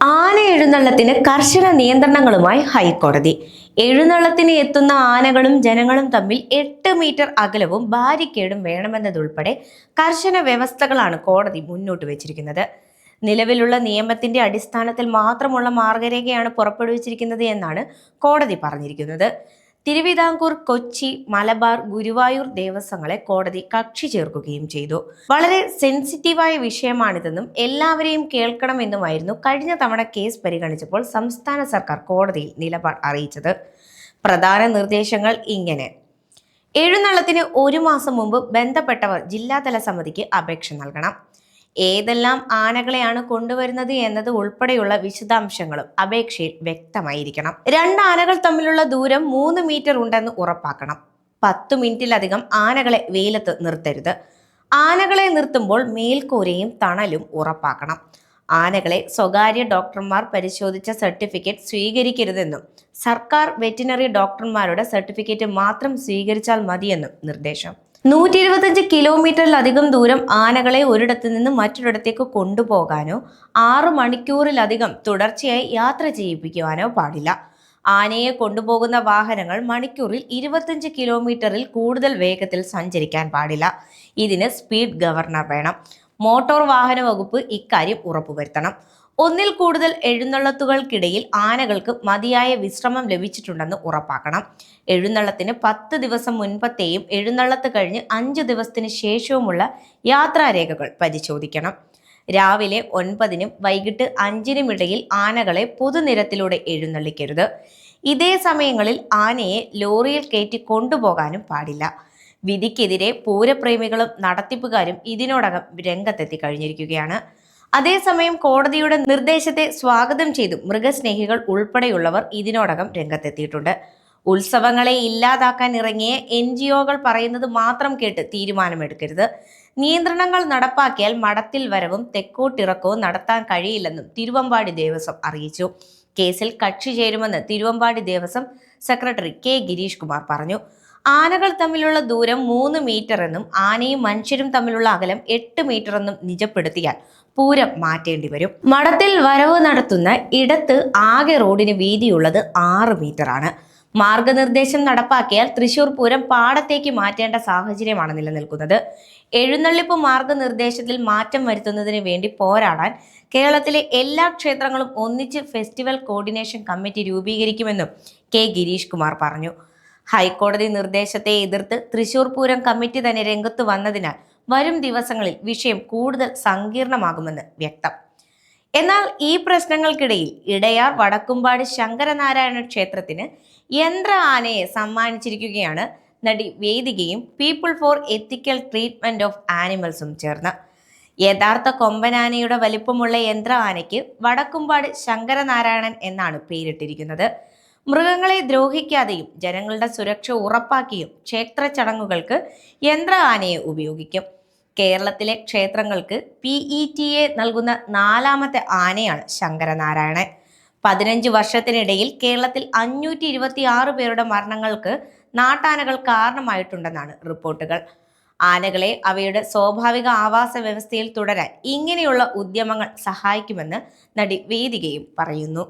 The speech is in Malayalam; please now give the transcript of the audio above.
ആന എഴുന്നള്ളത്തിന് കർശന നിയന്ത്രണങ്ങളുമായി ഹൈക്കോടതി. എഴുന്നള്ളത്തിന് എത്തുന്ന ആനകളും ജനങ്ങളും തമ്മിൽ 8 മീറ്റർ അകലവും ബാരിക്കേഡും വേണമെന്നതുൾപ്പെടെ കർശന വ്യവസ്ഥകളാണ് കോടതി മുന്നോട്ട് വെച്ചിരിക്കുന്നത്. നിലവിലുള്ള നിയമത്തിന്റെ അടിസ്ഥാനത്തിൽ മാത്രമുള്ള മാർഗരേഖയാണ് പുറപ്പെടുവിച്ചിരിക്കുന്നത് എന്നാണ് കോടതി പറഞ്ഞിരിക്കുന്നത്. തിരുവിതാംകൂർ, കൊച്ചി, മലബാർ, ഗുരുവായൂർ ദേവസ്വങ്ങളെ കോടതി കക്ഷി ചേർക്കുകയും ചെയ്തു. വളരെ സെൻസിറ്റീവായ വിഷയമാണിതെന്നും എല്ലാവരെയും കേൾക്കണമെന്നുമായിരുന്നു കഴിഞ്ഞ തവണ കേസ് പരിഗണിച്ചപ്പോൾ സംസ്ഥാന സർക്കാർ കോടതിയിൽ നിലപാട് അറിയിച്ചത്. പ്രധാന നിർദ്ദേശങ്ങൾ ഇങ്ങനെ: എഴുന്നള്ളത്തിന് 1 മാസം മുമ്പ് ബന്ധപ്പെട്ടവർ ജില്ലാതല സമിതിക്ക് അപേക്ഷ നൽകണം. ഏതെല്ലാം ആനകളെയാണ് കൊണ്ടുവരുന്നത് എന്നത് ഉൾപ്പെടെയുള്ള വിശദാംശങ്ങളും അപേക്ഷയിൽ വ്യക്തമായിരിക്കണം. 2 ആനകൾ തമ്മിലുള്ള ദൂരം 3 മീറ്റർ ഉണ്ടെന്ന് ഉറപ്പാക്കണം. 10 മിനിറ്റിലധികം ആനകളെ വെയിലത്ത് നിർത്തരുത്. ആനകളെ നിർത്തുമ്പോൾ മേൽക്കൂരയും തണലും ഉറപ്പാക്കണം. ആനകളെ സ്വകാര്യ ഡോക്ടർമാർ പരിശോധിച്ച സർട്ടിഫിക്കറ്റ് സ്വീകരിക്കരുതെന്നും സർക്കാർ വെറ്റിനറി ഡോക്ടർമാരുടെ സർട്ടിഫിക്കറ്റ് മാത്രം സ്വീകരിച്ചാൽ മതിയെന്നും നിർദ്ദേശം. 125 കിലോമീറ്ററിലധികം ദൂരം ആനകളെ ഒരിടത്തു നിന്ന് മറ്റൊരിടത്തേക്ക് കൊണ്ടുപോകാനോ 6 മണിക്കൂറിലധികം തുടർച്ചയായി യാത്ര ചെയ്യിപ്പിക്കുവാനോ പാടില്ല. ആനയെ കൊണ്ടുപോകുന്ന വാഹനങ്ങൾ മണിക്കൂറിൽ 25 കിലോമീറ്ററിൽ കൂടുതൽ വേഗത്തിൽ സഞ്ചരിക്കാൻ പാടില്ല. ഇതിന് സ്പീഡ് ഗവർണർ വേണം. മോട്ടോർ വാഹന വകുപ്പ് ഇക്കാര്യം ഉറപ്പുവരുത്തണം. ഒന്നിൽ കൂടുതൽ എഴുന്നള്ളത്തുകൾക്കിടയിൽ ആനകൾക്ക് മതിയായ വിശ്രമം ലഭിച്ചിട്ടുണ്ടെന്ന് ഉറപ്പാക്കണം. എഴുന്നള്ളത്തിന് 10 ദിവസം മുൻപത്തെയും എഴുന്നള്ളത്ത് കഴിഞ്ഞ് 5 ദിവസത്തിന് ശേഷവുമുള്ള യാത്രാരേഖകൾ പരിശോധിക്കണം. രാവിലെ 9-നും വൈകിട്ട് 5-നും ഇടയിൽ ആനകളെ പൊതുനിരത്തിലൂടെ എഴുന്നള്ളിക്കരുത്. ഇതേ സമയങ്ങളിൽ ആനയെ ലോറിയിൽ കയറ്റി കൊണ്ടുപോകാനും പാടില്ല. വിധിക്കെതിരെ പൂരപ്രേമികളും നടത്തിപ്പുകാരും ഇതിനോടകം രംഗത്തെത്തി കഴിഞ്ഞിരിക്കുകയാണ്. അതേസമയം കോടതിയുടെ നിർദ്ദേശത്തെ സ്വാഗതം ചെയ്തും മൃഗസ്നേഹികൾ ഉൾപ്പെടെയുള്ളവർ ഇതിനോടകം രംഗത്തെത്തിയിട്ടുണ്ട്. ഉത്സവങ്ങളെ ഇല്ലാതാക്കാൻ ഇറങ്ങിയ NGOകൾ പറയുന്നത് മാത്രം കേട്ട് തീരുമാനമെടുക്കരുത്. നിയന്ത്രണങ്ങൾ നടപ്പാക്കിയാൽ മഠത്തിൽ വരവും തെക്കോട്ടിറക്കവും നടത്താൻ കഴിയില്ലെന്നും തിരുവമ്പാടി ദേവസ്വം അറിയിച്ചു. കേസിൽ കക്ഷി ചേരുമെന്ന് തിരുവമ്പാടി ദേവസ്വം സെക്രട്ടറി K. ഗിരീഷ് കുമാർ പറഞ്ഞു. ആനകൾ തമ്മിലുള്ള ദൂരം 3 മീറ്റർ എന്നും ആനയും മനുഷ്യരും തമ്മിലുള്ള അകലം 8 മീറ്റർ എന്നും നിജപ്പെടുത്തിയാൽ പൂരം മാറ്റേണ്ടി വരും. മഠത്തിൽ വരവ് നടത്തുന്ന ഇടത്ത് ആകെ റോഡിന് വീതിയുള്ളത് 6 മീറ്റർ ആണ്. മാർഗനിർദ്ദേശം നടപ്പാക്കിയാൽ തൃശൂർ പൂരം പാടത്തേക്ക് മാറ്റേണ്ട സാഹചര്യമാണ് നിലനിൽക്കുന്നത്. എഴുന്നള്ളിപ്പ് മാർഗനിർദ്ദേശത്തിൽ മാറ്റം വരുത്തുന്നതിന് വേണ്ടി പോരാടാൻ കേരളത്തിലെ എല്ലാ ക്ഷേത്രങ്ങളും ഒന്നിച്ച് ഫെസ്റ്റിവൽ കോർഡിനേഷൻ കമ്മിറ്റി രൂപീകരിക്കുമെന്നും K. ഗിരീഷ് കുമാർ പറഞ്ഞു. ഹൈക്കോടതി നിർദ്ദേശത്തെ എതിർത്ത് തൃശൂർ പൂരം കമ്മിറ്റി തന്നെ രംഗത്ത് വന്നതിനാൽ വരും ദിവസങ്ങളിൽ വിഷയം കൂടുതൽ സങ്കീർണമാകുമെന്ന് വ്യക്തം. എന്നാൽ ഈ പ്രശ്നങ്ങൾക്കിടയിൽ ഇടയാർ വടക്കുംപാട് ശങ്കരനാരായണ ക്ഷേത്രത്തിന് യന്ത്ര ആനയെ സമ്മാനിച്ചിരിക്കുകയാണ് നടി വേദികയും people for ethical treatment of ആനിമൽസും ചേർന്ന്. യഥാർത്ഥ കൊമ്പനാനയുടെ വലിപ്പമുള്ള യന്ത്ര ആനയ്ക്ക് വടക്കുംപാട് ശങ്കരനാരായണൻ എന്നാണ് പേരിട്ടിരിക്കുന്നത്. മൃഗങ്ങളെ ദ്രോഹിക്കാതെയും ജനങ്ങളുടെ സുരക്ഷ ഉറപ്പാക്കിയും ക്ഷേത്ര ചടങ്ങുകൾക്ക് യന്ത്ര ആനയെ ഉപയോഗിക്കും. കേരളത്തിലെ ക്ഷേത്രങ്ങൾക്ക് PETA നൽകുന്ന 4ാമത്തെ ആനയാണ് ശങ്കരനാരായണൻ. 15 വർഷത്തിനിടയിൽ കേരളത്തിൽ 526 പേരുടെ മരണങ്ങൾക്ക് നാട്ടാനകൾ കാരണമായിട്ടുണ്ടെന്നാണ് റിപ്പോർട്ടുകൾ. ആനകളെ അവയുടെ സ്വാഭാവിക ആവാസ വ്യവസ്ഥയിൽ തുടരാൻ ഇങ്ങനെയുള്ള ഉദ്യമങ്ങൾ സഹായിക്കുമെന്ന് നടി വേദികയും പറയുന്നു.